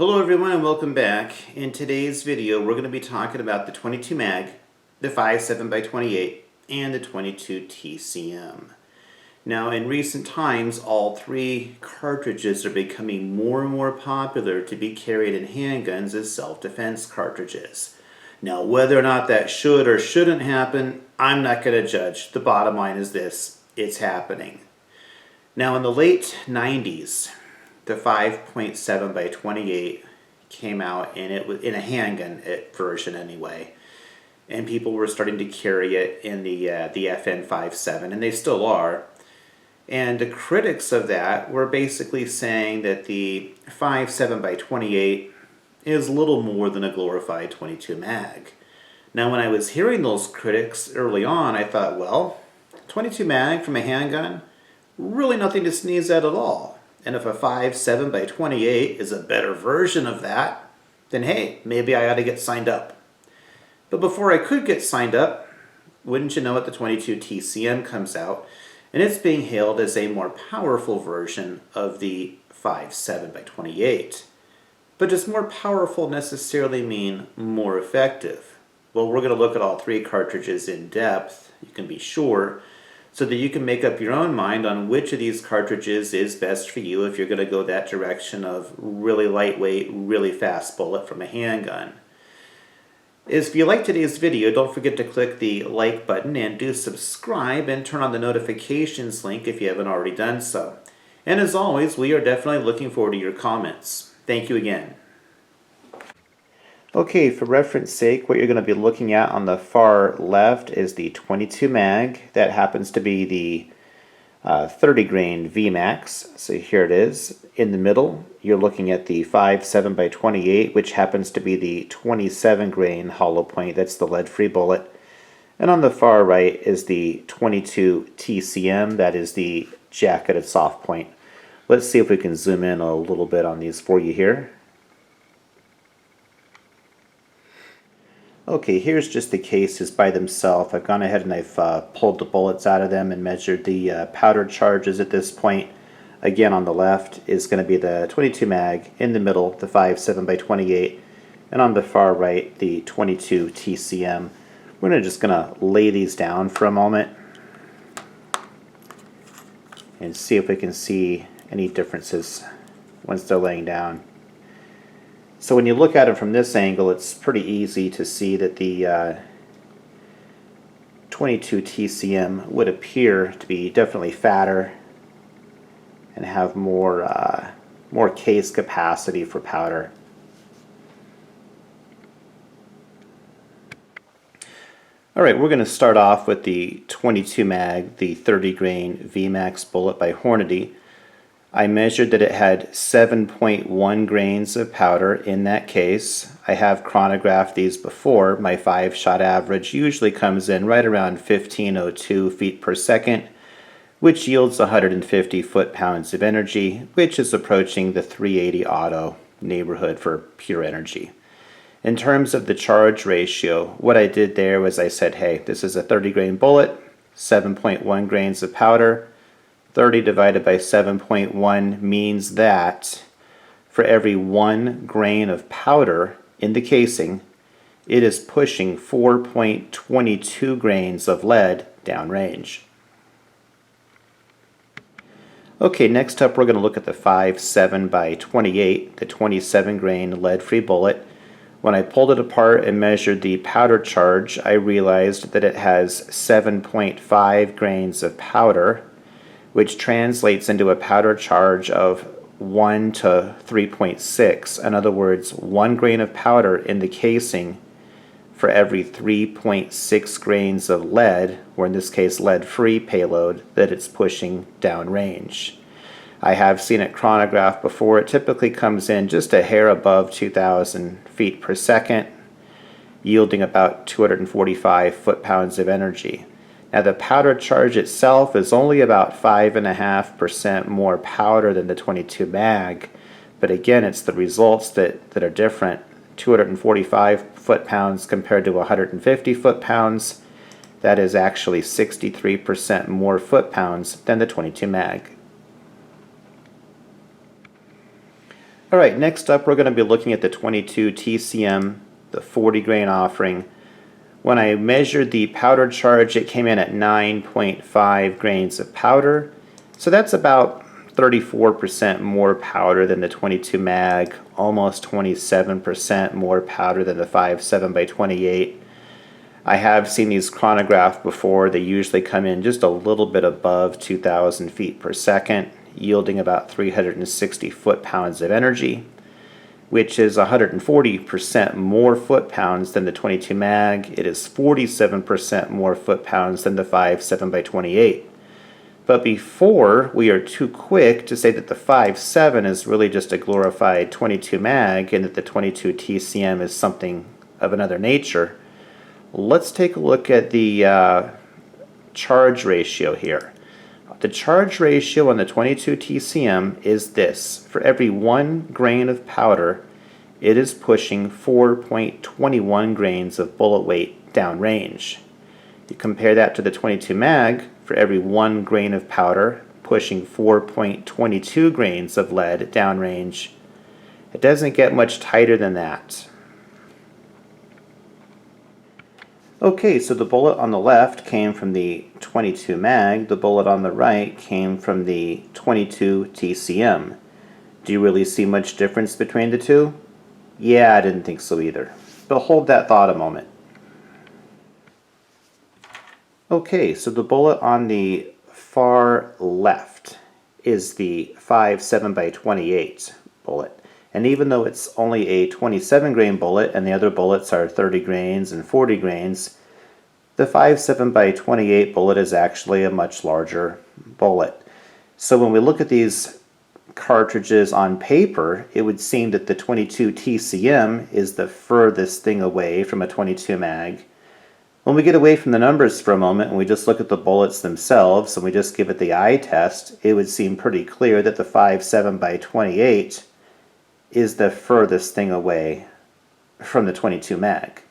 Hello everyone and welcome back. In today's video we're going to be talking about the 22 mag, the 5.7x28, and the 22 TCM. Now in recent times all three cartridges are becoming more and more popular to be carried in handguns as self-defense cartridges. Now whether or not that should or shouldn't happen, I'm not going to judge. The bottom line is this: it's happening. Now in the late 90s, the 5.7x28 came out, and it was in a handgun version anyway, and people were starting to carry it in the FN57, and they still are. And the critics of that were basically saying that the 5.7x28 is little more than a glorified 22 mag. Now when I was hearing those critics early on, I thought, well, 22 mag from a handgun, really nothing to sneeze at all. And if a 5.7x28 is a better version of that, then hey, maybe I ought to get signed up. But before I could get signed up, wouldn't you know it, the 22 TCM comes out, and it's being hailed as a more powerful version of the 5.7x28. But does more powerful necessarily mean more effective? Well, we're going to look at all three cartridges in depth, you can be sure, so that you can make up your own mind on which of these cartridges is best for you if you're going to go that direction of really lightweight, really fast bullet from a handgun. If you like today's video, don't forget to click the like button and do subscribe and turn on the notifications link if you haven't already done so. And as always, we are definitely looking forward to your comments. Thank you again. Okay, for reference sake, what you're going to be looking at on the far left is the 22 mag. That happens to be the 30 grain VMAX. So here it is. In the middle, you're looking at the 5.7x28, which happens to be the 27 grain hollow point. That's the lead-free bullet. And on the far right is the 22 TCM. That is the jacketed soft point. Let's see if we can zoom in a little bit on these for you here. Okay, here's just the cases by themselves. I've gone ahead and I've pulled the bullets out of them and measured the powder charges at this point. Again, on the left is going to be the 22 mag, in the middle the 5.7x28, and on the far right the 22 TCM. We're just going to lay these down for a moment and see if we can see any differences once they're laying down. So when you look at it from this angle, it's pretty easy to see that the 22 TCM would appear to be definitely fatter and have more case capacity for powder. Alright, we're going to start off with the 22 mag, the 30 grain VMAX bullet by Hornady. I measured that it had 7.1 grains of powder in that case. I have chronographed these before. My 5-shot average usually comes in right around 1502 feet per second, which yields 150 foot-pounds of energy, which is approaching the 380 auto neighborhood for pure energy. In terms of the charge ratio, what I did there was I said, hey, this is a 30 grain bullet, 7.1 grains of powder. 30 divided by 7.1 means that for every 1 grain of powder in the casing, it is pushing 4.22 grains of lead downrange. Okay, next up we're going to look at the 5.7x28, the 27 grain lead-free bullet. When I pulled it apart and measured the powder charge, I realized that it has 7.5 grains of powder, which translates into a powder charge of 1 to 3.6. In other words, 1 grain of powder in the casing for every 3.6 grains of lead, or in this case lead-free payload, that it's pushing downrange. I have seen it chronographed before. It typically comes in just a hair above 2,000 feet per second, yielding about 245 foot-pounds of energy. Now the powder charge itself is only about 5.5% more powder than the 22 mag, but again it's the results that are different. 245 foot-pounds compared to 150 foot-pounds, that is actually 63% more foot-pounds than the 22 mag. Alright, next up we're going to be looking at the 22 TCM, the 40 grain offering. When I measured the powder charge, it came in at 9.5 grains of powder. So that's about 34% more powder than the 22 mag, almost 27% more powder than the 5.7 by 28. I have seen these chronographed before. They usually come in just a little bit above 2,000 feet per second, yielding about 360 foot-pounds of energy, which is 140% more foot-pounds than the 22 mag. It is 47% more foot-pounds than the 5.7 by 28. But before we are too quick to say that the 5.7 is really just a glorified 22 mag and that the 22 TCM is something of another nature, let's take a look at the charge ratio here. The charge ratio on the 22 TCM is this. For every 1 grain of powder, it is pushing 4.21 grains of bullet weight downrange. You compare that to the 22 mag, for every 1 grain of powder, pushing 4.22 grains of lead downrange. It doesn't get much tighter than that. Okay, so the bullet on the left came from the 22 mag, the bullet on the right came from the 22 TCM. Do you really see much difference between the two? Yeah, I didn't think so either. But hold that thought a moment. Okay, so the bullet on the far left is the 5.7 by 28 bullet. And even though it's only a 27 grain bullet and the other bullets are 30 grains and 40 grains, the 5.7 by 28 bullet is actually a much larger bullet. So when we look at these cartridges on paper, it would seem that the 22 TCM is the furthest thing away from a 22 mag. When we get away from the numbers for a moment and we just look at the bullets themselves and we just give it the eye test, it would seem pretty clear that the 5.7 by 28 is the furthest thing away from the 22 mag.